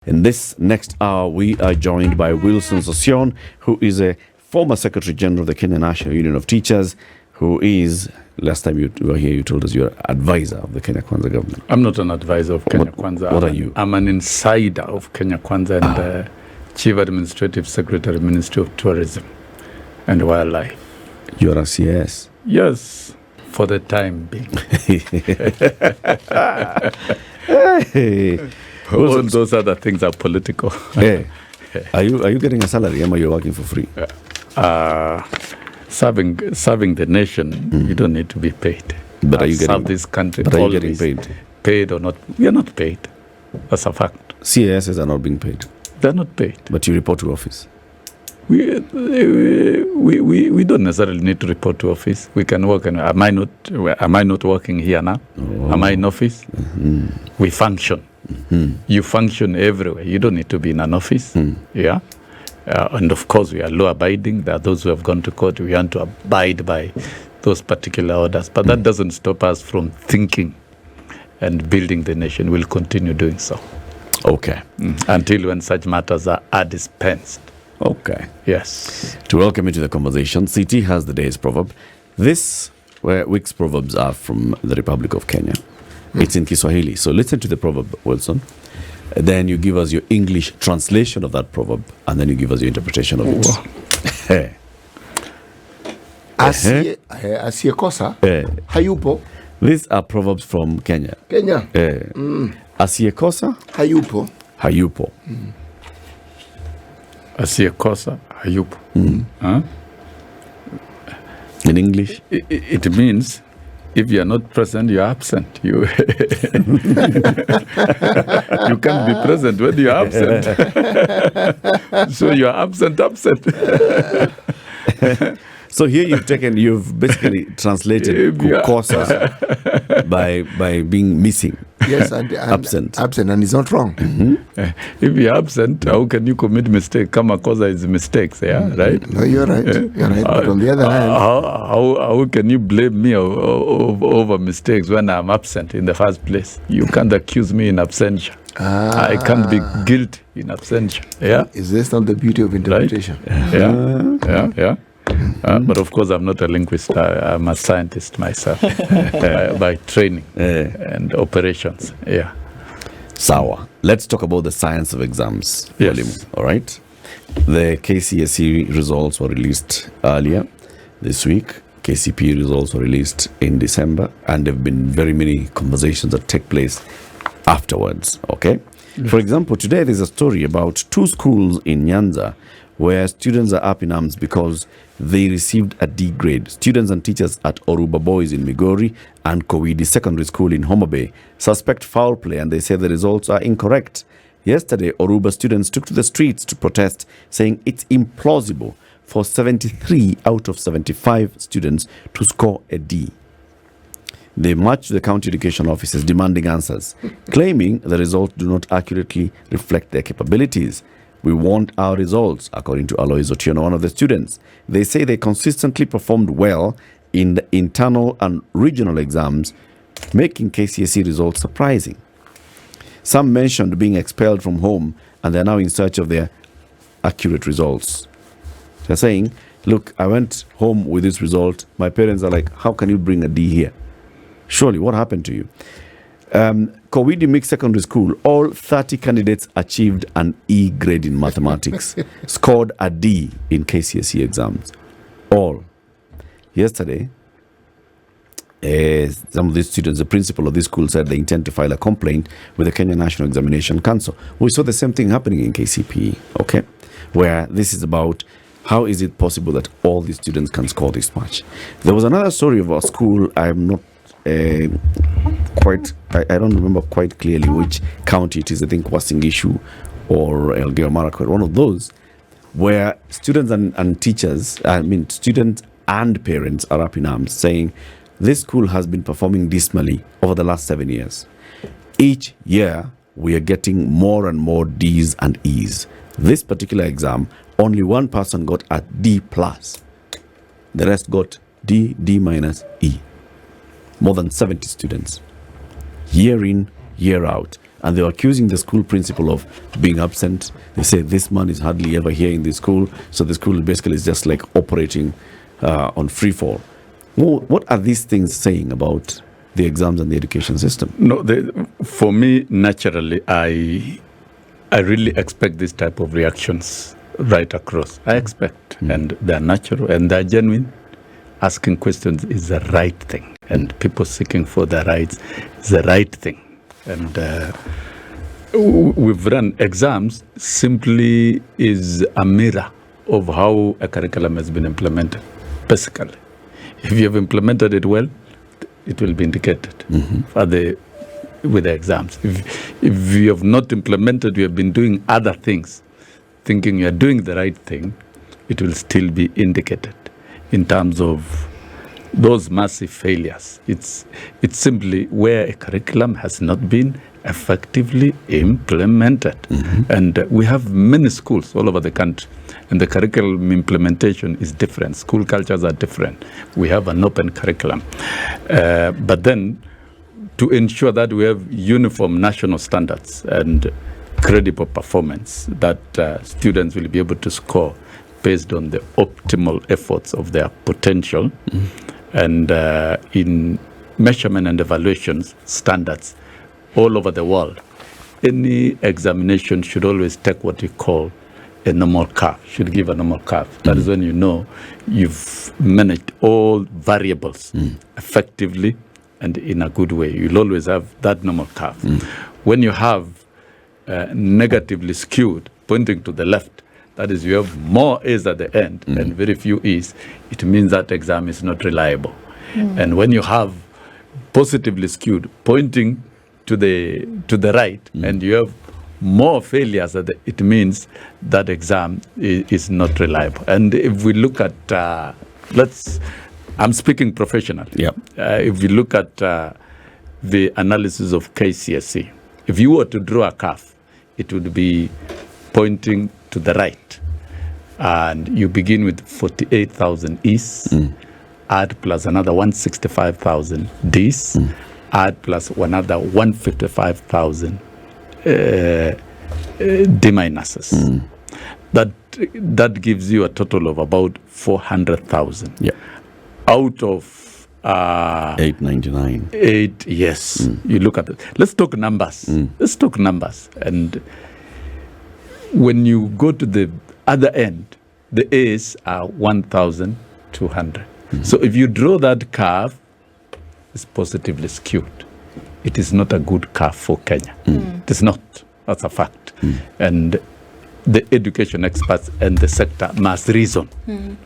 In this next hour, we are joined by Wilson Sossion, who is a former Secretary General of the Kenya National Union of Teachers, who is, last time you were here, you told us you're an advisor of the Kenya Kwanza government. I'm not an advisor of Kenya Kwanza. What are you? I'm an insider of Kenya Kwanza and the Chief Administrative Secretary, Ministry of Tourism and Wildlife. You're a CS? Yes, for the time being. Hey. All those other things are political. Hey. Are you getting a salary or are you working for free? Serving the nation, you don't need to be paid. But are you getting this country? But are you getting paid? Paid or not? We are not paid. That's a fact. CASs are not being paid. They're not paid. But you report to office. We don't necessarily need to report to office. We can work. Am I not working here now? Oh. Am I in office? Mm-hmm. We function. Mm-hmm. You function everywhere. You don't need to be in an office. Yeah. And of course, we are law-abiding. There are those who have gone to court. We want to abide by those particular orders. But that doesn't stop us from thinking and building the nation. We'll continue doing so. Okay. Until when such matters are dispensed. Okay. Yes. To welcome you to the conversation, CT has the day's proverb. This week's proverbs are from the Republic of Kenya. It's in Kiswahili. So listen to the proverb, Wilson. Then you give us your English translation of that proverb, and then you give us your interpretation of it. Asiyekosa hayupo. These are proverbs from Kenya. Asiyekosa hayupo. Hayupo. Asiyekosa hayupo. Huh? In English? It means if you are not present, you are absent. You you can't be present when you are absent. So you are absent. So here you've basically translated kukosa by being missing. Yes, and absent, and it's not wrong. If you're absent, how can you commit mistake? Kamakosa is mistakes, yeah, right? No, you're right. But on the other hand, how can you blame me over mistakes when I'm absent in the first place? You can't accuse me in absentia. I can't be guilty in absentia. Yeah, is this not the beauty of interpretation? Right? Yeah. But of course, I'm not a linguist. I'm a scientist myself by training and operations. Yeah. Sawa. Let's talk about the science of exams. Yes. All right. The KCSE results were released earlier this week. KCPE results were released in December, and there have been very many conversations that take place afterwards. Okay. For example, today there's a story about two schools in Nyanza where students are up in arms because they received a D grade. Students and teachers at Oruba Boys in Migori and Kowidi Secondary School in Homa Bay suspect foul play, and they say the results are incorrect. Yesterday, Oruba students took to the streets to protest, saying it's implausible for 73 out of 75 students to score a D. They marched to the county education offices demanding answers, claiming the results do not accurately reflect their capabilities. We want our results, according to Alois Otieno, one of the students. They say they consistently performed well in the internal and regional exams, making KCSE results surprising. Some mentioned being expelled from home, and they're now in search of their accurate results. They're saying, look, I went home with this result. My parents are like, how can you bring a D here? Surely, what happened to you? Kowidi Mixed Secondary School, all 30 candidates achieved an E grade in mathematics, scored a D in KCSE exams. All. Yesterday, some of these students, the principal of this school said they intend to file a complaint with the Kenya National Examination Council. We saw the same thing happening in KCPE, okay? Where this is about how is it possible that all these students can score this much. There was another story of a school, I'm not I don't remember quite clearly which county it is. I think Wasingishu or Elgeyo Marakwet, one of those, where students and teachers, students and parents are up in arms saying this school has been performing dismally over the last 7 years. Each year, we are getting more and more D's and E's. This particular exam, only one person got a D+. The rest got D, D minus, E. More than 70 students. Year in, year out. And they were accusing the school principal of being absent. They say this man is hardly ever here in the school. So the school basically is just like operating on free fall. What are these things saying about the exams and the education system? No, for me, naturally, I really expect this type of reactions right across. I expect, and they're natural and they're genuine. Asking questions is the right thing, and people seeking for their rights is the right thing. And we've run exams simply is a mirror of how a curriculum has been implemented, basically. If you have implemented it well, it will be indicated with the exams. If you have not implemented, you have been doing other things, thinking you are doing the right thing, it will still be indicated in terms of those massive failures. It's simply where a curriculum has not been effectively implemented. And we have many schools all over the country, and the curriculum implementation is different. School cultures are different. We have an open curriculum. But then, to ensure that we have uniform national standards and credible performance that students will be able to score based on the optimal efforts of their potential, and in measurement and evaluations standards all over the world, any examination should always take what we call a normal curve, should give a normal curve. That is when you know you've managed all variables effectively and in a good way. You'll always have that normal curve. When you have negatively skewed, pointing to the left, that is, you have more A's at the end and very few E's, it means that exam is not reliable. And when you have positively skewed, pointing to the right, and you have more failures, it means that exam is not reliable. And if we look at, I'm speaking professionally. If we look at the analysis of KCSE, if you were to draw a curve, it would be pointing to the right, and you begin with 48,000 E's, add plus another 165,000 D's, add plus another 155,000 D minuses. That gives you a total of about 400,000. Out of 899. Yes. You look at it. Let's talk numbers. And when you go to the other end, the A's are 1,200. So if you draw that curve, it's positively skewed. It is not a good curve for Kenya. It is not. That's a fact. And the education experts and the sector must reason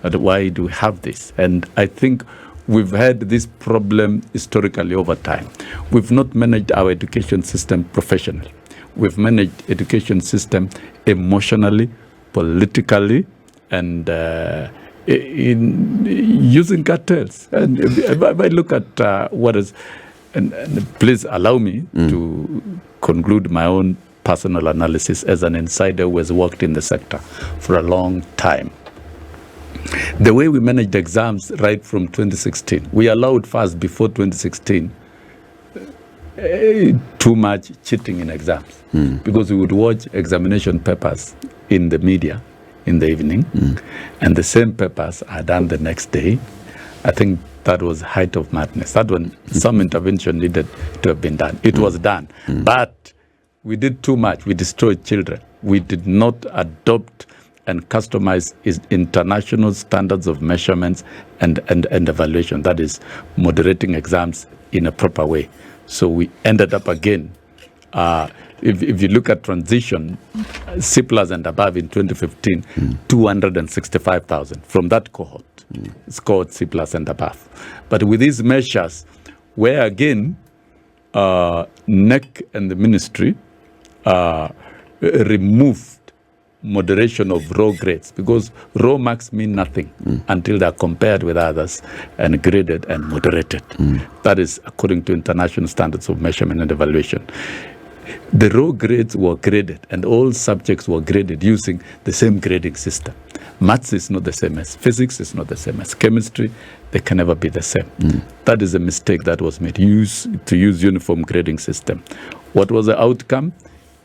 that why do we have this? And I think we've had this problem historically over time. We've not managed our education system professionally. We've managed education system emotionally, politically, and in using cartels. And if I look at what is, and please allow me to conclude my own personal analysis as an insider who has worked in the sector for a long time. The way we managed exams right from 2016, we allowed first before 2016 too much cheating in exams because we would watch examination papers in the media in the evening and the same papers are done the next day. I think that was height of madness. That when some intervention needed to have been done. It was done. But we did too much. We destroyed children. We did not adopt and customize international standards of measurements and evaluation. That is, moderating exams in a proper way. So we ended up again. If you look at transition, C+ and above in 2015, 265,000 from that cohort scored C+ and above. But with these measures, where again, NEC and the ministry removed moderation of raw grades, because raw marks mean nothing until they're compared with others and graded and moderated. That is according to international standards of measurement and evaluation. The raw grades were graded and all subjects were graded using the same grading system. Maths is not the same as physics, is not the same as chemistry. They can never be the same. That is a mistake that was made, to use uniform grading system. What was the outcome?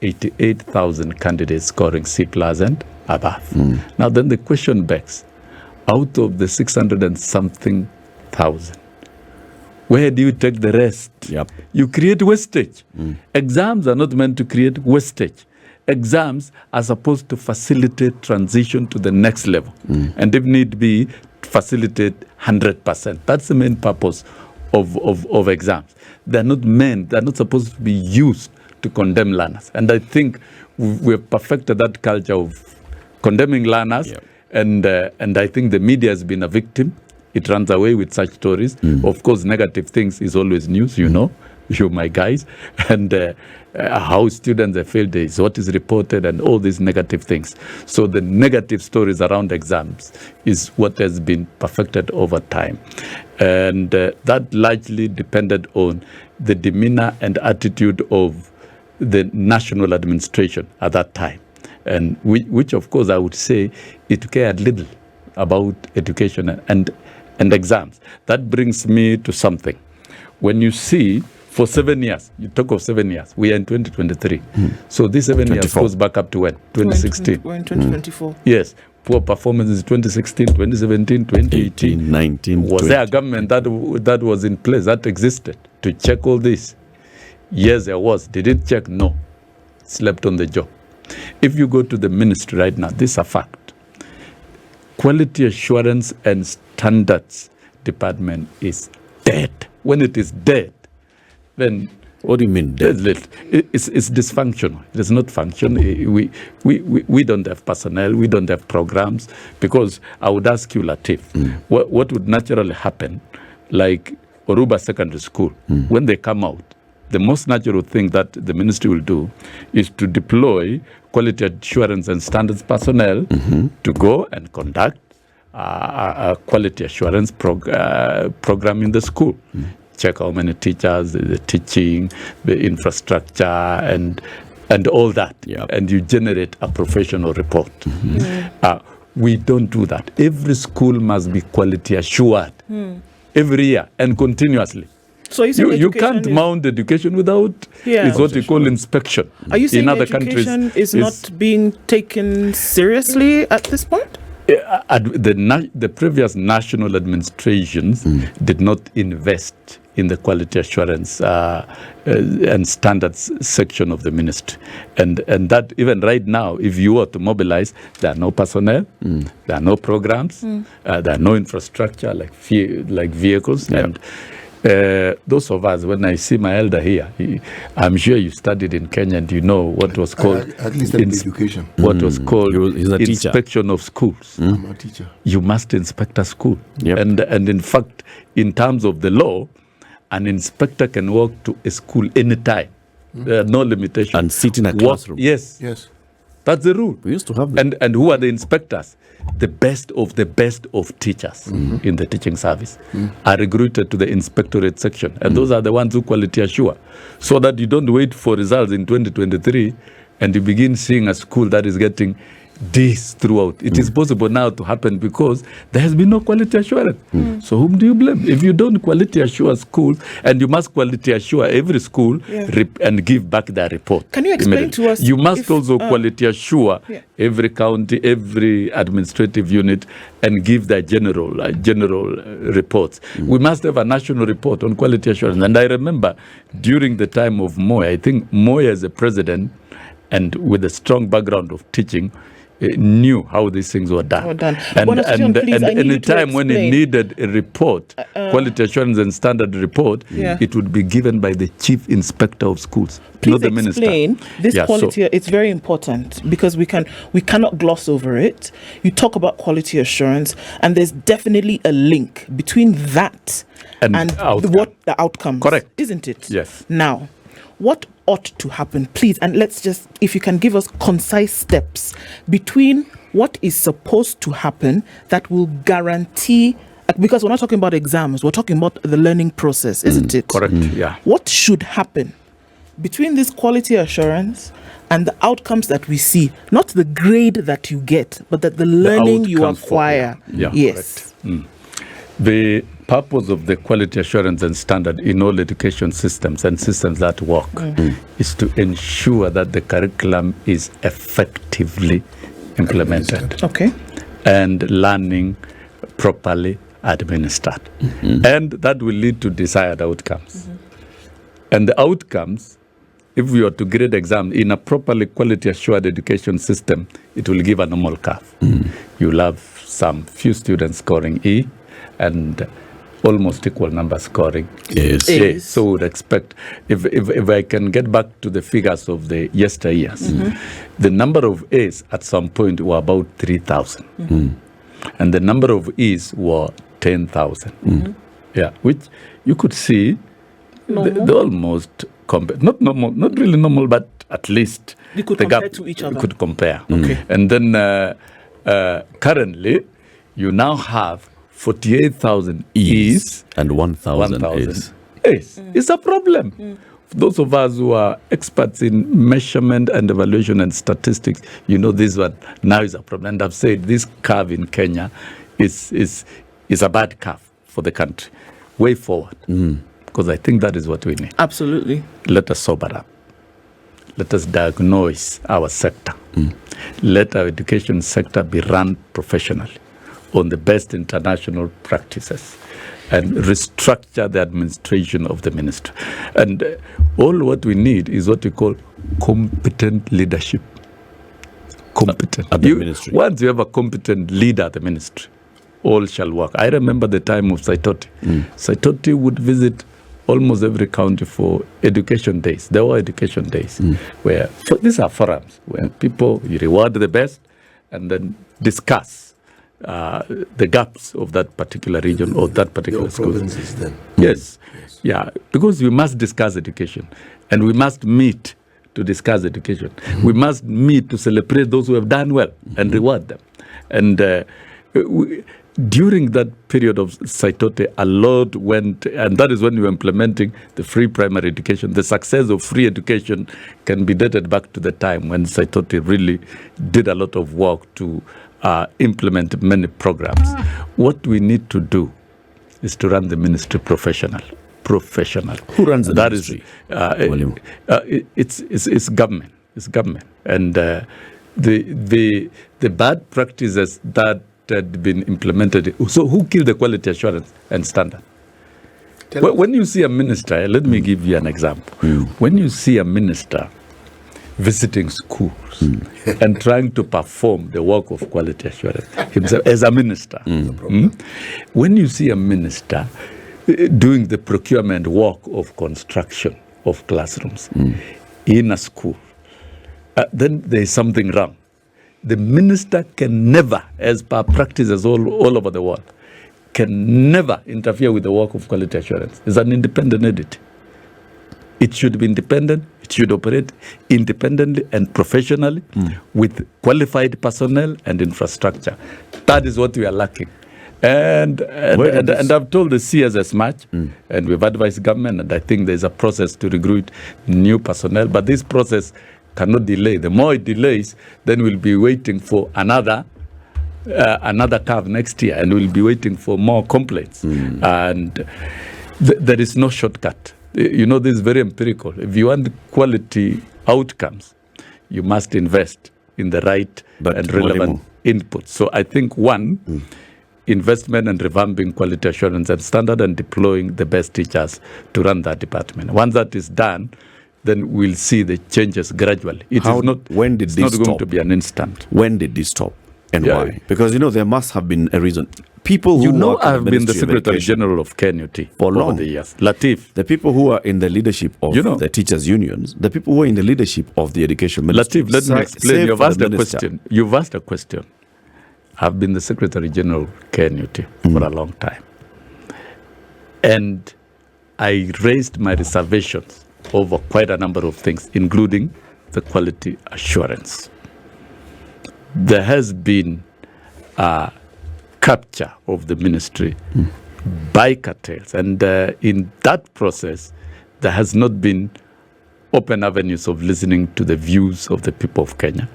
88,000 candidates scoring C+ and above. Now then the question begs, out of the 600 and something thousand, where do you take the rest? Yep. You create wastage. Exams are not meant to create wastage. Exams are supposed to facilitate transition to the next level. And if need be, facilitate 100%. That's the main purpose of exams. They're not supposed to be used to condemn learners. And I think we've perfected that culture of condemning learners. Yep. And I think the media has been a victim. It runs away with such stories. Of course, negative things is always news, you know, you my guys. And how students have failed is what is reported and all these negative things. So the negative stories around exams is what has been perfected over time. And that largely depended on the demeanor and attitude of the national administration at that time. And which of course I would say it cared little about education and exams. That brings me to something. When you see for 7 years, you talk of 7 years, we are in 2023. So this 7 years goes back up to when? 2016. We're in 2024. Yes. Poor performances 2016, 2017, 2018. 18, 19, Was 20. there a government that was in place, that existed to check all this? Yes, there was. Did it check? No. Slept on the job. If you go to the ministry right now, this is a fact. Quality assurance and standards department is dead. When it is dead, then What do you mean? Dead? it's dysfunctional. It does not function. We don't have personnel. We don't have programs. Because I would ask you, Latiff, what would naturally happen, like Oruba Secondary School, when they come out, the most natural thing that the ministry will do is to deploy quality assurance and standards personnel to go and conduct a quality assurance program in the school. Check how many teachers, the teaching, the infrastructure, and all that. Yep. And you generate a professional report. We don't do that. Every school must be quality assured every year and continuously. So you can't mount education without it's what we call inspection. Are you saying in other education countries is not being taken seriously at this point? The previous national administrations did not invest in the quality assurance and standards section of the ministry. And that even right now, if you were to mobilize, there are no personnel, there are no programs, there are no infrastructure like vehicles. Yeah. And those of us, when I see my elder here, I'm sure you studied in Kenya and you know what was called At least in education. What was called He's a teacher. inspection of schools. I'm a teacher. You must inspect a school. Yep. And in fact, in terms of the law, an inspector can walk to a school anytime. There are no limitations. And sit in a classroom. Yes. Yes. That's the rule. We used to have that. And who are the inspectors? The best of teachers in the teaching service are recruited to the inspectorate section. And those are the ones who quality assure. So that you don't wait for results in 2023 and you begin seeing a school that is getting D's throughout. It is possible now to happen because there has been no quality assurance. So whom do you blame? If you don't quality assure schools, and you must quality assure every school and give back their report. Can you explain to us? You must also quality assure every county, every administrative unit, and give their general reports. We must have a national report on quality assurance. And I remember during the time of Moi, I think Moi as a president, and with a strong background of teaching, knew how these things were done. And any time when it needed a report, quality assurance and standard report, it would be given by the chief inspector of schools, not the minister. Please explain this quality. It's very important because we cannot gloss over it. You talk about quality assurance, and there's definitely a link between that and the outcomes. Correct, isn't it? Yes. Now, what ought to happen, please, and let's just, if you can give us concise steps between what is supposed to happen that will guarantee, because we're not talking about exams, we're talking about the learning process, isn't it? Correct, yeah. What should happen between this quality assurance and the outcomes that we see, not the grade that you get, but that the learning you acquire. Yes. The purpose of the quality assurance and standard in all education systems and systems that work is to ensure that the curriculum is effectively implemented. Okay. And learning properly administered. And that will lead to desired outcomes. And the outcomes, if we were to grade exam in a properly quality assured education system, it will give a normal curve. You'll have some few students scoring E and almost equal numbers scoring A. So we'd expect, if I can get back to the figures of the yesteryears, the number of A's at some point were about 3,000. And the number of E's were 10,000. Yeah, which you could see they almost not normal, not really normal, but at least you could compare to each other. Could compare. And then currently, you now have 48,000 E's and 1,000 A's. It's a problem. Those of us who are experts in measurement and evaluation and statistics, you know this one now is a problem. And I've said this curve in Kenya is a bad curve for the country. Way forward. Because I think that is what we need. Absolutely. Let us sober up. Let us diagnose our sector. Let our education sector be run professionally on the best international practices and restructure the administration of the ministry. And all what we need is what we call competent leadership. Competent. At the ministry. Once you have a competent leader at the ministry, all shall work. I remember the time of Saitoti. Saitoti would visit almost every county for education days. There were education days where these are forums where people, you reward the best and then discuss the gaps of that particular region or that particular school. Then. Yes. Yeah, because we must discuss education and we must meet to discuss education. We must meet to celebrate those who have done well and reward them. And during that period of Saitote, a lot went, and that is when we were implementing the free primary education. The success of free education can be dated back to the time when Saitote really did a lot of work to implement many programs. What we need to do is to run the ministry professional. Who runs the ministry? It's government. It's government. And the bad practices that had been implemented. So who killed the quality assurance and standard? When you see a minister, let me give you an example. When you see a minister visiting schools and trying to perform the work of quality assurance himself as a minister, when you see a minister doing the procurement work of construction of classrooms in a school, then there is something wrong. The minister can never, as per practices all over the world, can never interfere with the work of quality assurance. It's an independent entity. It should be independent. It should operate independently and professionally with qualified personnel and infrastructure. That is what we are lacking. And I've told the CS as much, and we've advised government, and I think there's a process to recruit new personnel, but this process cannot delay. The more it delays, then we'll be waiting for another curve next year, and we'll be waiting for more complaints. And there is no shortcut. You know, this is very empirical. If you want quality outcomes, you must invest in the right and relevant input. So I think investment and revamping quality assurance and standard and deploying the best teachers to run that department. Once that is done, then we'll see the changes gradually. When did this stop? It's not going to be an instant. When did this stop and why? Because, there must have been a reason. People who I've been the Secretary General of KNUT for long. Over the years. Latiff. The people who are in the leadership of the teachers' unions, the people who are in the leadership of the education ministry. Latiff, let me explain. You've asked a question. I've been the Secretary General of KNUT for a long time. And I raised my reservations over quite a number of things, including the quality assurance. There has been a capture of the ministry by cartels, and in that process, there has not been open avenues of listening to the views of the people of Kenya.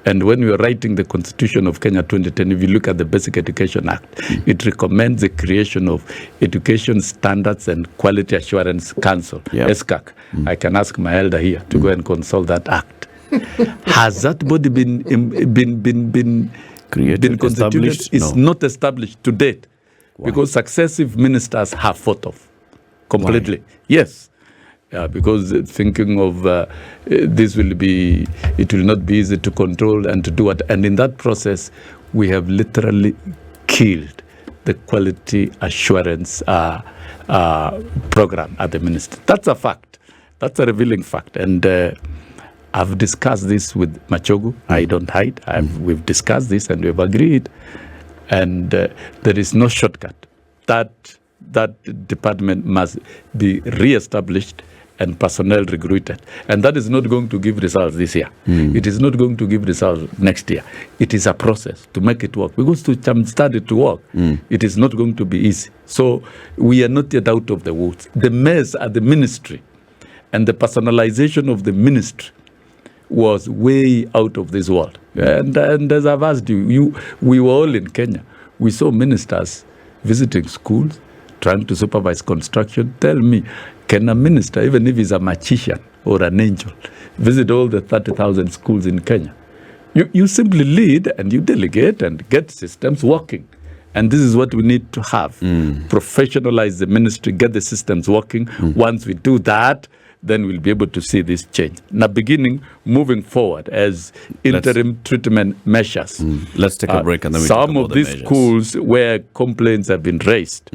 And when we were writing the Constitution of Kenya 2010, if you look at the Basic Education Act, it recommends the creation of Education Standards and Quality Assurance Council, ESCAC. I can ask my elder here to go and consult that act. Has that body been created, been constituted? established? It's not established to date. Why? Because successive ministers have fought off completely. Why? Yes. Because thinking of it will not be easy to control and to do it. And in that process, we have literally killed the quality assurance program at the ministry. That's a fact. That's a revealing fact. And I've discussed this with Machogu. I don't hide. We've discussed this and we've agreed. And there is no shortcut. That department must be re-established and personnel recruited. And that is not going to give results this year. It is not going to give results next year. It is a process to make it work. Because to jumpstart it to work, it is not going to be easy. So we are not yet out of the woods. The mess at the ministry and the personalization of the ministry was way out of this world. And as I've asked you, we were all in Kenya. We saw ministers visiting schools, trying to supervise construction. Tell me, can a minister, even if he's a magician or an angel, visit all the 30,000 schools in Kenya? You simply lead and you delegate and get systems working. And this is what we need to have. Professionalize the ministry, get the systems working. Once we do that, then we'll be able to see this change. Now, moving forward as interim treatment measures. Let's take a break and then we some talk about of the these measures. schools where complaints have been raised,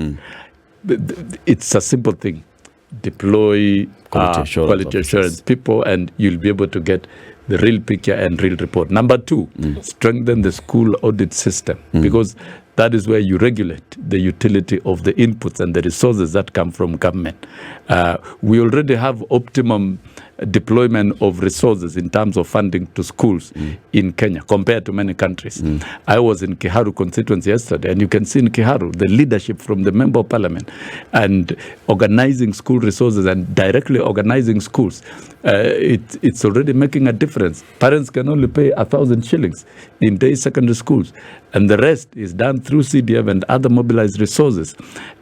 it's a simple thing. Deploy quality assurance people and you'll be able to get the real picture and real report. Number two, strengthen the school audit system because that is where you regulate the utility of the inputs and the resources that come from government. We already have optimum deployment of resources in terms of funding to schools in Kenya compared to many countries. I was in Kiharu constituency yesterday, and you can see in Kiharu the leadership from the member of parliament and organizing school resources and directly organizing schools. It's already making a difference. Parents can only pay 1,000 shillings in day secondary schools, and the rest is done through CDF and other mobilized resources.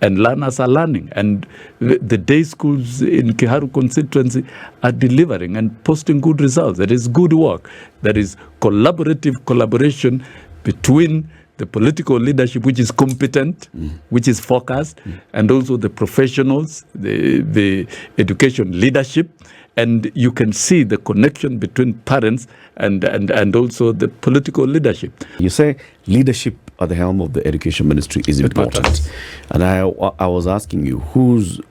And learners are learning, and the day schools in Kiharu constituency are delivering and posting good results. There is good work. There is collaboration between the political leadership, which is competent, which is focused, and also the professionals, the education leadership. And you can see the connection between parents and also the political leadership. You say leadership at the helm of the education ministry is important. And I was asking you, who's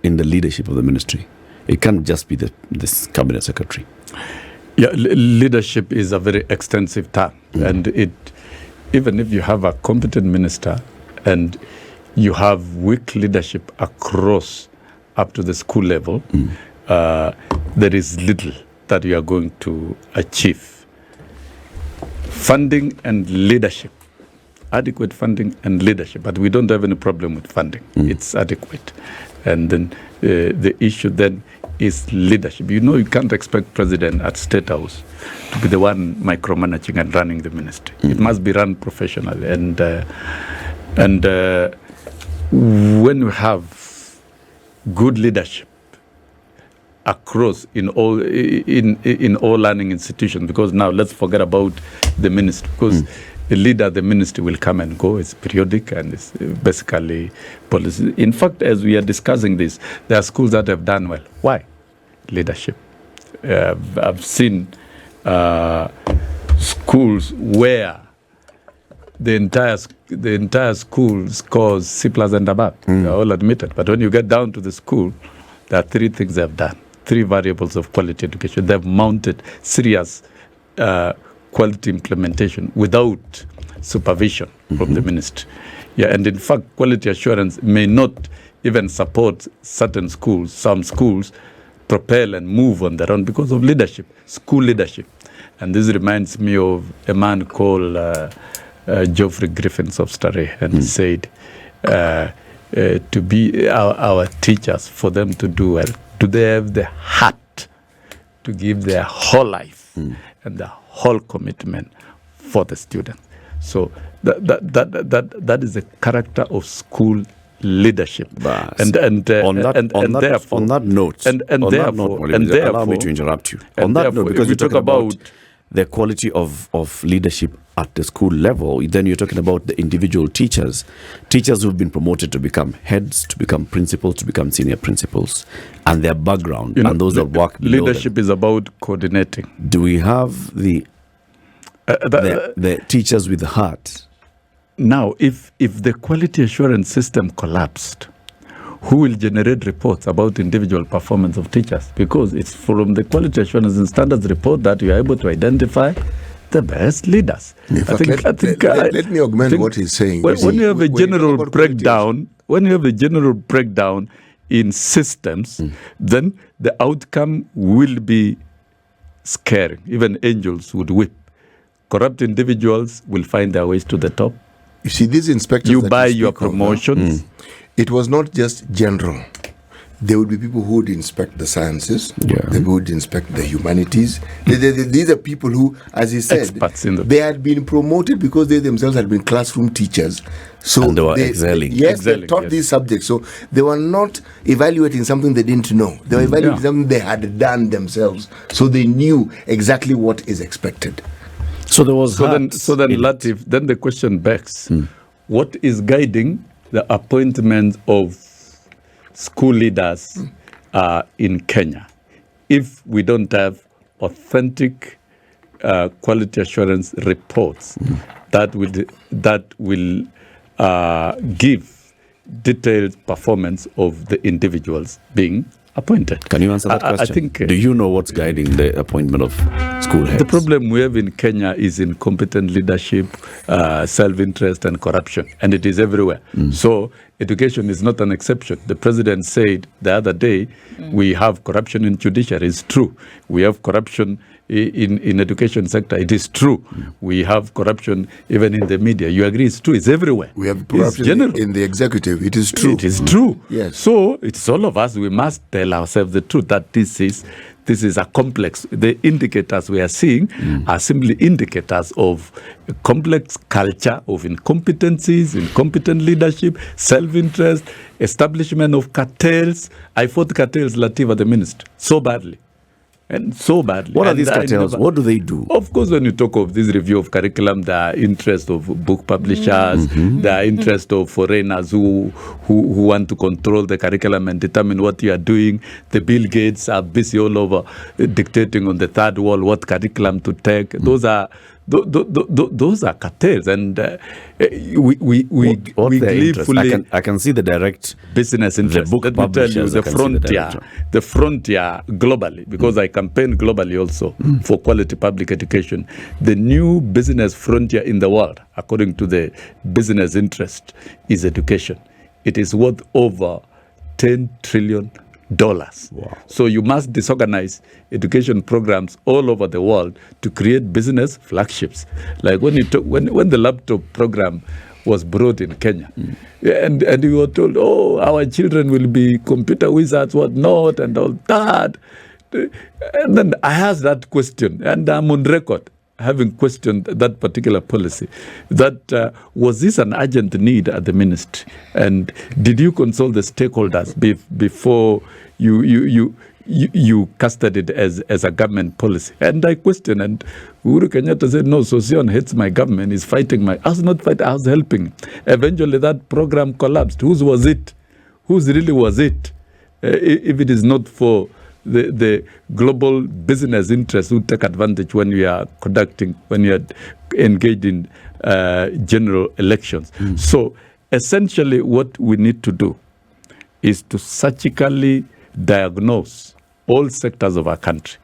in the leadership of the ministry? It can't just be this cabinet secretary. Yeah, leadership is a very extensive term. And even if you have a competent minister and you have weak leadership across up to the school level, there is little that you are going to achieve. Funding and leadership, adequate funding and leadership, but we don't have any problem with funding. It's adequate. And then the issue then is leadership. You know, you can't expect president at State House to be the one micromanaging and running the ministry. It must be run professionally. And when we have good leadership across in all learning institutions, because now let's forget about the ministry, because the leader of the ministry will come and go. It's periodic and it's basically policy. In fact, as we are discussing this, there are schools that have done well. Why? Leadership. I've seen schools where the entire school scores C+ and above. They're all admitted. But when you get down to the school, there are three things they've done. Three variables of quality education. They've mounted serious quality implementation without supervision from the ministry. Yeah, and in fact, quality assurance may not even support certain schools. Some schools propel and move on their own because of leadership, school leadership. And this reminds me of a man called Geoffrey Griffiths of Staré, and he said, to be our teachers, for them to do well, Do they have the heart to give their whole life and the whole commitment for the students? So that is the character of school leadership. On that note, allow me to interrupt you. On that note, because you're talking about the quality of leadership at the school level, then you're talking about the individual teachers who've been promoted to become heads, to become principals, to become senior principals, and their background, and those that work below leadership them. is about coordinating. Do we have the teachers with the heart? Now, if the quality assurance system collapsed, who will generate reports about individual performance of teachers? Because it's from the quality assurance and standards report that you are able to identify the best leaders. Let me augment what he's saying. When you have a general breakdown, in systems, then the outcome will be scary. Even angels would weep. Corrupt individuals will find their ways to the top. You see, these inspectors, you buy your promotions. It was not just general. There would be people who would inspect the sciences. They would inspect the humanities. These are people who, as he said, they had been promoted because they themselves had been classroom teachers. So and they were excelling. They taught these subjects. So they were not evaluating something they didn't know. They were evaluating something they had done themselves. So they knew exactly what is expected. So there was then Latiff, then the question begs, what is guiding the appointment of school leaders in Kenya if we don't have authentic quality assurance reports that will give detailed performance of the individuals being appointed? Can you answer that question? I think, do you know what's guiding the appointment of school heads? The problem we have in Kenya is incompetent leadership, self-interest, and corruption, and it is everywhere. So education is not an exception. The president said the other day, we have corruption in judiciary. It's true. We have corruption in education sector. It is true. We have corruption even in the media. You agree? It's true. It's everywhere. We have corruption in the executive. It is true. It is true. Yes. So it's all of us. We must tell ourselves the truth that this is a complex. The indicators we are seeing are simply indicators of a complex culture of incompetencies, incompetent leadership, self-interest, establishment of cartels. I fought cartels, Latiff, at the ministry, so badly. And so badly. What are these cartels? What do they do? Of course, when you talk of this review of curriculum, the interest of book publishers, the interest of foreigners who want to control the curriculum and determine what you are doing. The Bill Gates are busy all over dictating on the third world what curriculum to take. Those are cartels, and we gleefully. I can see the direct business interest. The book Let me tell you, publishers, the frontier globally, because I campaign globally also for quality public education. The new business frontier in the world, according to the business interest, is education. It is worth over $10 trillion. Wow. So you must disorganize education programs all over the world to create business flagships. Like when the laptop program was brought in Kenya, and we were told, oh, our children will be computer wizards, what not, and all that. And then I asked that question, and I'm on record having questioned that particular policy. That was this an urgent need at the ministry, and did you consult the stakeholders before you casted it as a government policy? And I questioned, and Uhuru Kenyatta said, no, Sossion hates my government, he's fighting I was not fighting, I was helping. Eventually that program collapsed. Whose was it? Whose really was it? If it is not for the global business interests who take advantage when you are engaged in general elections. So essentially what we need to do is to surgically diagnose all sectors of our country,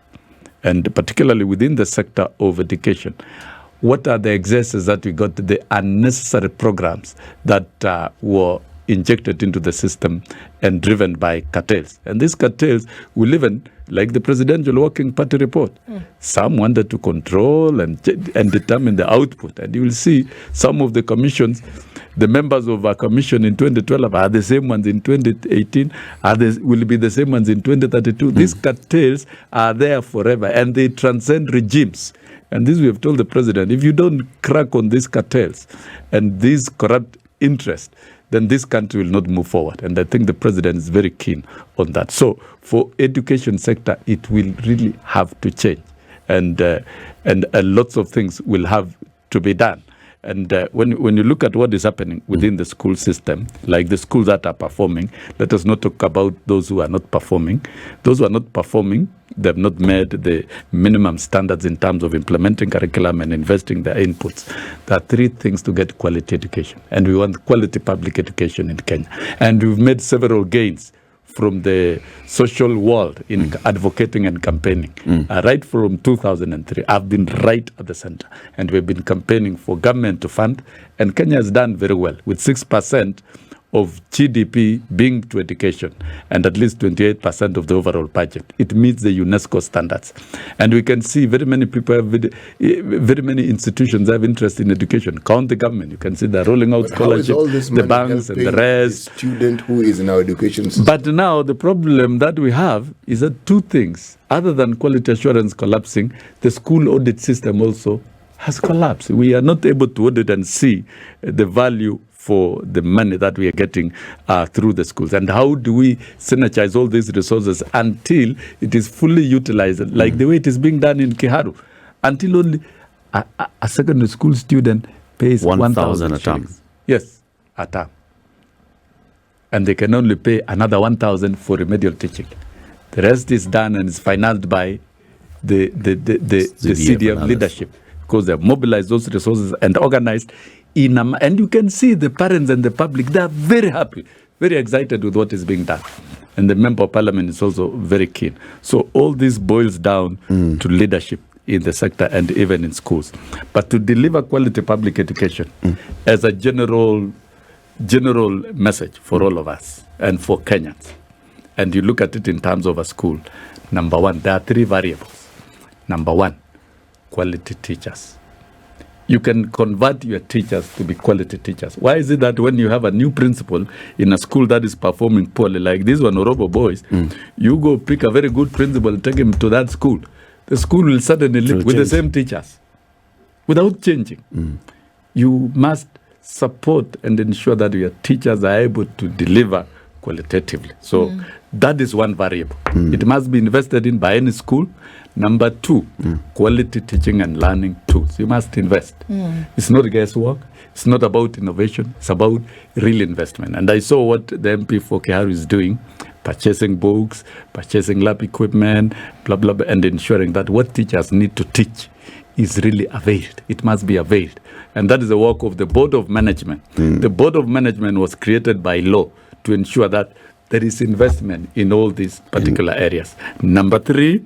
and particularly within the sector of education. What are the excesses that we got, the unnecessary programs that were injected into the system and driven by cartels? And these cartels will even like the Presidential Working Party report. Some wanted to control and determine the output. And you will see some of the commissions, the members of our commission in 2012 are the same ones in 2018, will be the same ones in 2032. These cartels are there forever, and they transcend regimes. And this we have told the president, if you don't crack on these cartels and these corrupt interests, then this country will not move forward. And I think the president is very keen on that. So for education sector, it will really have to change. And lots of things will have to be done. And when you look at what is happening within the school system, like the schools that are performing, let us not talk about those who are not performing. Those who are not performing, they have not met the minimum standards in terms of implementing curriculum and investing their inputs. There are three things to get quality education. And we want quality public education in Kenya. And we've made several gains from the social world in advocating and campaigning. Right from 2003, I've been right at the center. And we've been campaigning for government to fund. And Kenya has done very well, with 6% of GDP being to education and at least 28% of the overall budget. It meets the UNESCO standards. And we can see very many people have very many institutions have interest in education. Count the government. You can see they're rolling out scholarships, the banks and the rest. The student who is in our education system. But now the problem that we have is that two things. Other than quality assurance collapsing, the school audit system also has collapsed. We are not able to audit and see the value for the money that we are getting through the schools. And how do we synergize all these resources until it is fully utilized, like the way it is being done in Kiharu, until only a secondary school student pays 1,000 a term. Yes, a term. And they can only pay another 1,000 for remedial teaching. The rest is done and is financed by the CDF leadership, because they have mobilized those resources and organized and you can see the parents and the public, they are very happy, very excited with what is being done. And the member of parliament is also very keen. So all this boils down to leadership in the sector and even in schools. But to deliver quality public education as a general message for all of us and for Kenyans, and you look at it in terms of a school, number one, there are three variables. Number one, quality teachers. You can convert your teachers to be quality teachers. Why is it that when you have a new principal in a school that is performing poorly, like these Wanorobo boys, you go pick a very good principal, take him to that school. The school will suddenly live with the same teachers without changing. You must support and ensure that your teachers are able to deliver qualitatively. So that is one variable. It must be invested in by any school. Number two, quality teaching and learning tools. You must invest. It's not guesswork. It's not about innovation. It's about real investment. And I saw what the MP for Kiharu is doing, purchasing books, purchasing lab equipment, blah, blah, blah, and ensuring that what teachers need to teach is really availed. It must be availed. And that is the work of the Board of Management. The Board of Management was created by law to ensure that there is investment in all these particular areas. Number three,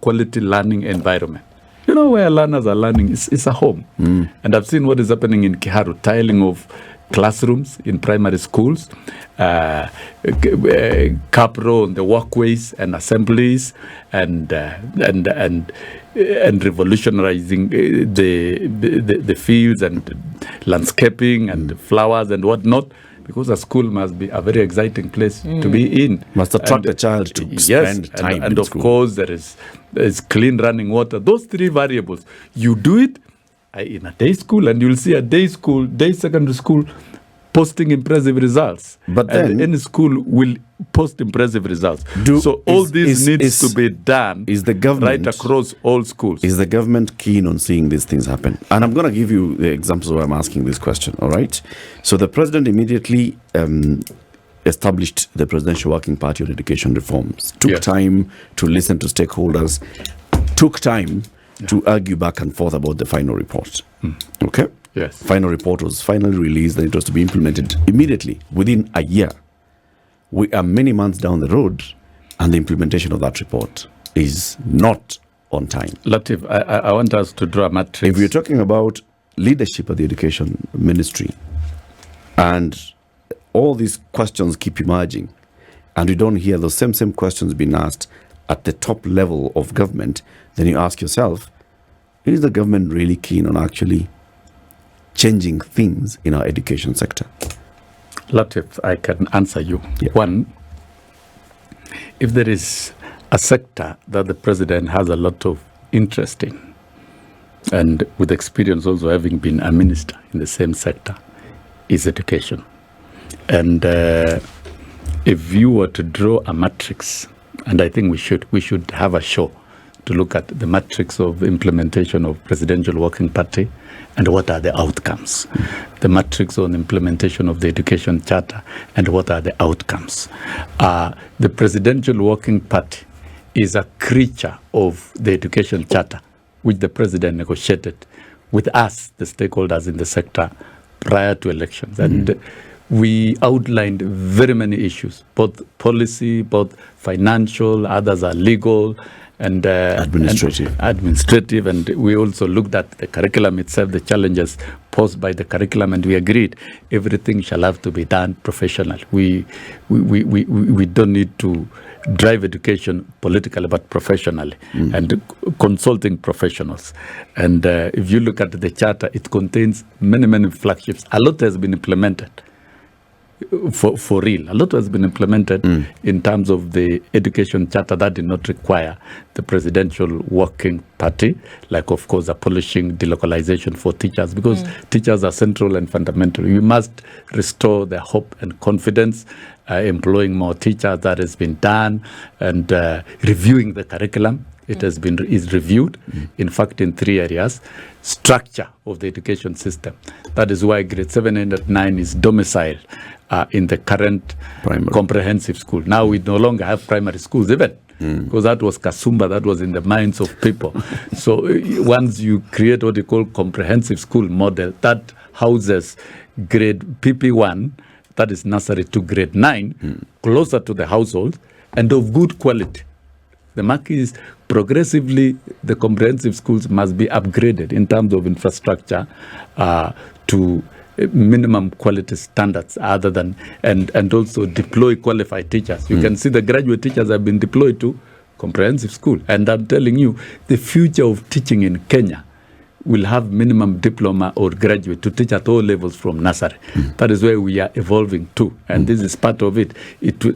quality learning environment. You know, where learners are learning, it's a home. And I've seen what is happening in Kiharu, tiling of classrooms in primary schools, capro on the walkways and assemblies, and revolutionizing the fields and landscaping and flowers and whatnot. Because a school must be a very exciting place to be in. Must attract the child to spend time and in of school. course, there is clean running water. Those three variables, you do it in a day school, and you'll see a day secondary school posting impressive results. But then any school will post impressive results. So all this needs to be done right across all schools. Is the government keen on seeing these things happen? And I'm going to give you the examples where I'm asking this question, all right? So the president immediately established the Presidential Working Party on Education Reforms. Took time to listen to stakeholders. Took time to argue back and forth about the final report. Okay? Yes. Final report was finally released and it was to be implemented immediately within a year. We are many months down the road and the implementation of that report is not on time. Latiff, I want us to draw a matrix. If you're talking about leadership at the education ministry and all these questions keep emerging and we don't hear those same questions being asked at the top level of government, then you ask yourself, is the government really keen on actually changing things in our education sector? Latiff, I can answer you. Yeah. One, if there is a sector that the president has a lot of interest in, and with experience also having been a minister in the same sector, is education. And if you were to draw a matrix, and I think we should have a show to look at the matrix of implementation of Presidential Working Party and what are the outcomes. The matrix on implementation of the Education Charter and what are the outcomes. The Presidential Working Party is a creature of the Education Charter, which the president negotiated with us, the stakeholders in the sector, prior to elections. And we outlined very many issues, both policy, both financial, others are legal, and administrative. And we also looked at the curriculum itself, the challenges posed by the curriculum, and we agreed everything shall have to be done professionally. We don't need to drive education politically, but professionally, and consulting professionals. And if you look at the charter, it contains many flagships. A lot has been implemented. For real, a lot has been implemented in terms of the education charter that did not require the Presidential Working Party, like of course abolishing delocalization for teachers, because teachers are central and fundamental. We must restore their hope and confidence, employing more teachers. That has been done, and reviewing the curriculum. It has been is reviewed, in fact, in 3 areas. Structure of the education system. That is why grade 7 and 9 is domiciled in the current comprehensive school. Now we no longer have primary schools even, because that was Kasumba, that was in the minds of people. So once you create what you call comprehensive school model, that houses grade PP1, that is nursery to grade 9, closer to the household and of good quality. The mark is progressively the comprehensive schools must be upgraded in terms of infrastructure to minimum quality standards, other than and also deploy qualified teachers. You can see the graduate teachers have been deployed to comprehensive school. And I'm telling you, the future of teaching in Kenya will have minimum diploma or graduate to teach at all levels from nursery. That is where we are evolving to, and this is part of it.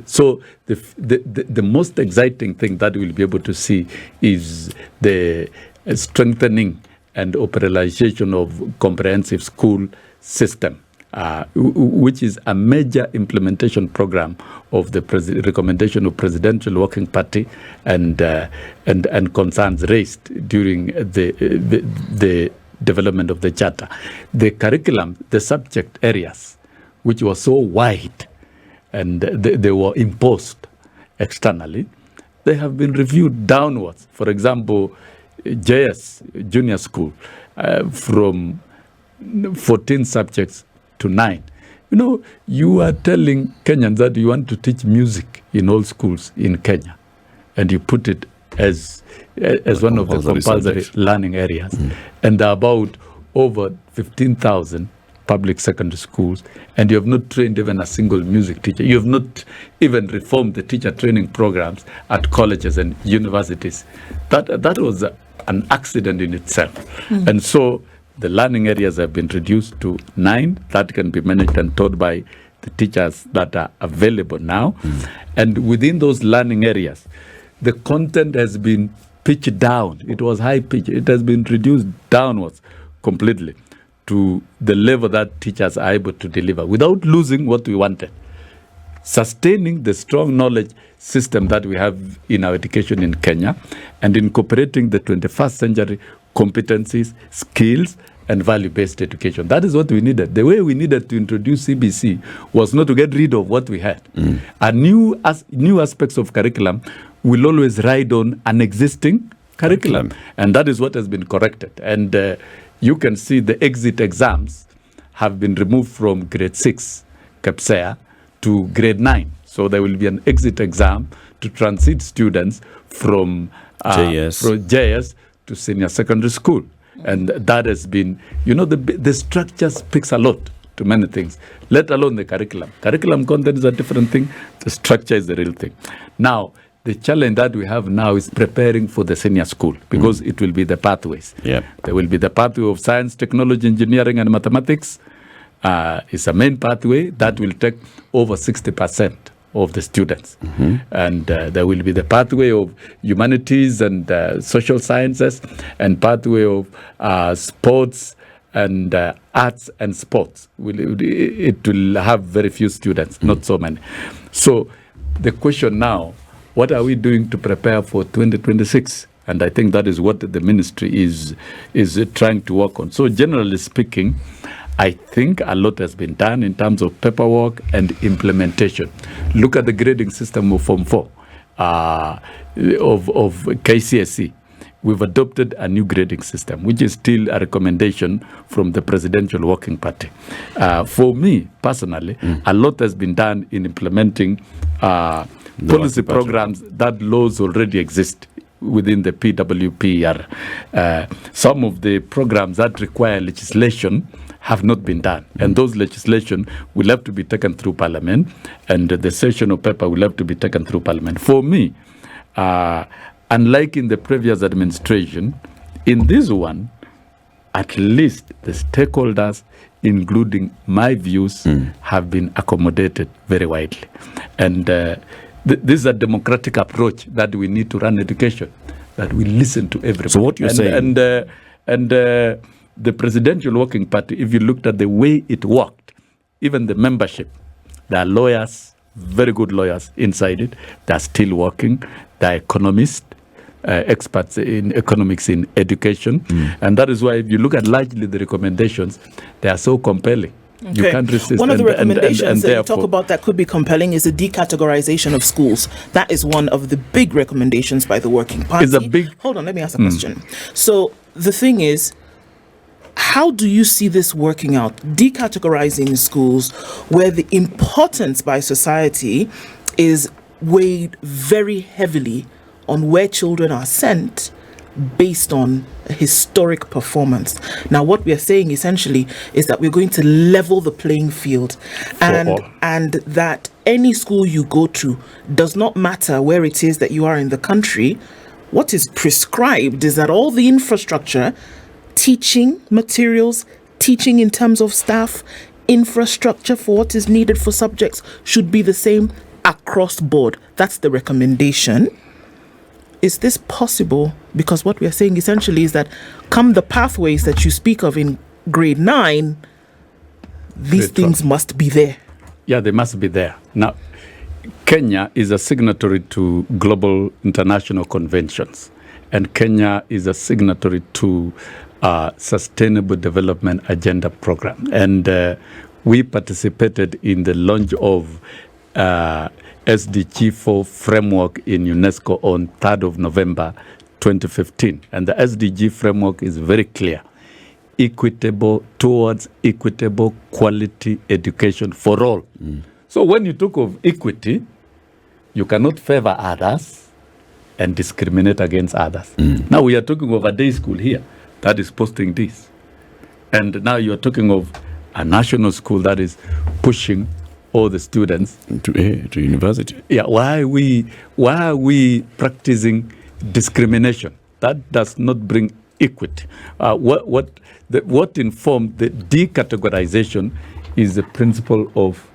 So the most exciting thing that we'll be able to see is the strengthening and operationalization of comprehensive school system, which is a major implementation program of the recommendation of Presidential Working Party and concerns raised during the development of the charter. The curriculum, the subject areas, which were so wide and they were imposed externally, they have been reviewed downwards. For example, JS, junior school, from 14 subjects to 9. You know, you are telling Kenyans that you want to teach music in all schools in Kenya, and you put it as one of the compulsory learning areas. And there are about over 15,000 public secondary schools, and you have not trained even a single music teacher. You have not even reformed the teacher training programs at colleges and universities. That was an accident in itself. And so the learning areas have been reduced to 9 that can be managed and taught by the teachers that are available now. And within those learning areas, the content has been pitched down. It was high pitch. It has been reduced downwards completely to the level that teachers are able to deliver without losing what we wanted. Sustaining the strong knowledge system that we have in our education in Kenya and incorporating the 21st century competencies, skills, and value-based education. That is what we needed. The way we needed to introduce CBC was not to get rid of what we had. New aspects of curriculum will always ride on an existing curriculum. And that is what has been corrected. And you can see the exit exams have been removed from grade 6, KPSEA, to grade 9. So there will be an exit exam to transit students from JS to senior secondary school. And that has been, you know, the structure speaks a lot to many things, let alone the curriculum. Curriculum content is a different thing. The structure is the real thing. Now, The challenge that we have now is preparing for the senior school, because it will be the pathways. Yep. There will be the pathway of science, technology, engineering, and mathematics. It's a main pathway that will take over 60% of the students. And there will be the pathway of humanities and social sciences, and pathway of sports and arts and sports. It will have very few students, not so many. So the question now, what are we doing to prepare for 2026? And I think that is what the ministry is trying to work on. So generally speaking, I think a lot has been done in terms of paperwork and implementation. Look at the grading system of Form 4 of KCSE. We've adopted a new grading system, which is still a recommendation from the Presidential Working Party. For me, personally, a lot has been done in implementing policy programs that laws already exist within the PWPR. Some of the programs that require legislation have not been done. And those legislation will have to be taken through Parliament, and the session of paper will have to be taken through Parliament. For me, unlike in the previous administration, in this one, at least the stakeholders, including my views, have been accommodated very widely. And this is a democratic approach that we need to run education, that we listen to everybody. So what you're saying... The Presidential Working Party, if you looked at the way it worked, even the membership, there are lawyers, very good lawyers inside it. They are still working. They are economists, experts in economics, in education. And that is why if you look at largely the recommendations, they are so compelling. Okay. You can't resist. One of the recommendations that you talk about that could be compelling is the decategorization of schools. That is one of the big recommendations by the Working Party. It's a big... Hold on, let me ask a question. So the thing is, how do you see this working out? Decategorizing schools where the importance by society is weighed very heavily on where children are sent based on a historic performance. Now, what we are saying essentially is that we're going to level the playing field, and that any school you go to, does not matter where it is that you are in the country. What is prescribed is that all the infrastructure, teaching materials, teaching in terms of staff, infrastructure for what is needed for subjects should be the same across board. That's the recommendation. Is this possible? Because what we are saying essentially is that come the pathways that you speak of in grade 9, these things must be there. Yeah, they must be there. Now, Kenya is a signatory to global international conventions, and Kenya is a signatory to Sustainable Development Agenda program. And we participated in the launch of SDG 4 framework in UNESCO on 3rd of November 2015. And the SDG framework is very clear. Towards equitable quality education for all. So when you talk of equity, you cannot favor others and discriminate against others. Now we are talking of a day school here that is posting this. And now you are talking of a national school that is pushing all the students to university. Yeah, why are we practicing discrimination? That does not bring equity. What informed the decategorization is the principle of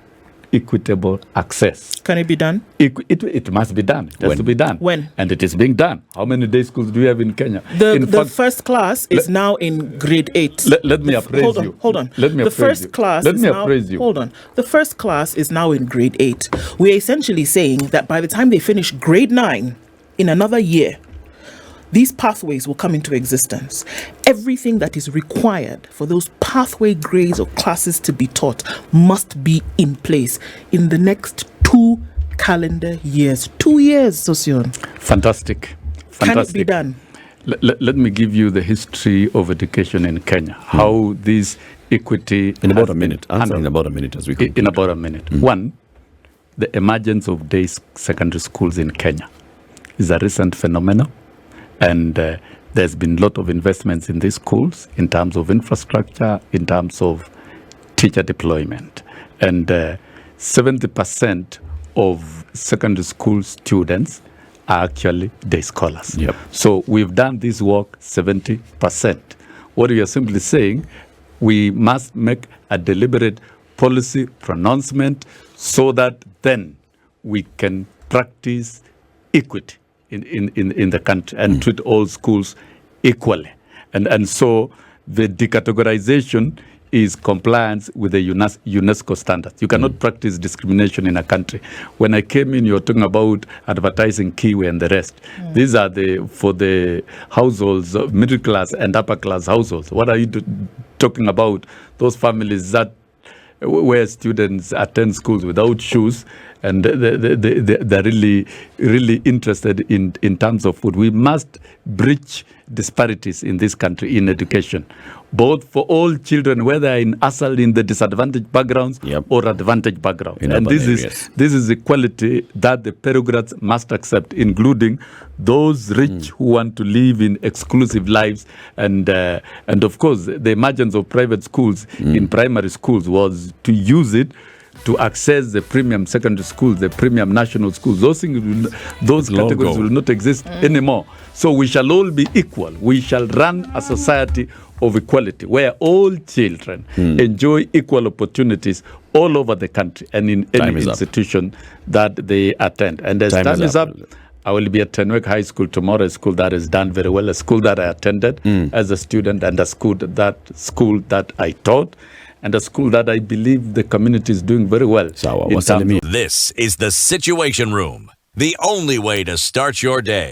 equitable access. Can it be done? It must be done. It has to be done. When? And it is being done. How many day schools do we have in Kenya? The first class is now in grade 8. Let me appraise you. Hold on. Let me appraise you. Hold on. The first class is now in grade 8. We are essentially saying that by the time they finish grade 9, in another year, these pathways will come into existence. Everything that is required for those pathway grades or classes to be taught must be in place in the next 2 calendar years. 2 years, Sossion. Fantastic. Can it be done? Let me give you the history of education in Kenya. How this equity... In about a minute. Answer in about a minute as we conclude. In about a minute. One, the emergence of day secondary schools in Kenya is a recent phenomenon. And there's been a lot of investments in these schools in terms of infrastructure, in terms of teacher deployment. And 70% of secondary school students are actually day scholars. Yep. So we've done this work 70%. What we are simply saying, we must make a deliberate policy pronouncement so that then we can practice equity in the country and treat all schools equally. And so the decategorization is compliance with the UNESCO standards. You cannot practice discrimination in a country. When I came in, you were talking about advertising Kiwi and the rest. These are for the households, middle class and upper class households. What are you talking about? Those families that where students attend schools without shoes, and they're really interested in terms of food. We must bridge disparities in this country in education, both for all children, whether in the disadvantaged backgrounds or advantaged backgrounds. And this is equality that the pedagogues must accept, including those rich who want to live in exclusive lives. And of course, the emergence of private schools in primary schools was to use it to access the premium secondary schools, the premium national schools. Those things, those categories will not exist anymore. So we shall all be equal. We shall run a society of equality where all children enjoy equal opportunities all over the country and in any institution that they attend. And as time is up, I will be at Tenwek High School tomorrow, a school that has done very well, a school that I attended as a student, and a school that I taught, and a school that I believe the community is doing very well. This is the Situation Room, the only way to start your day.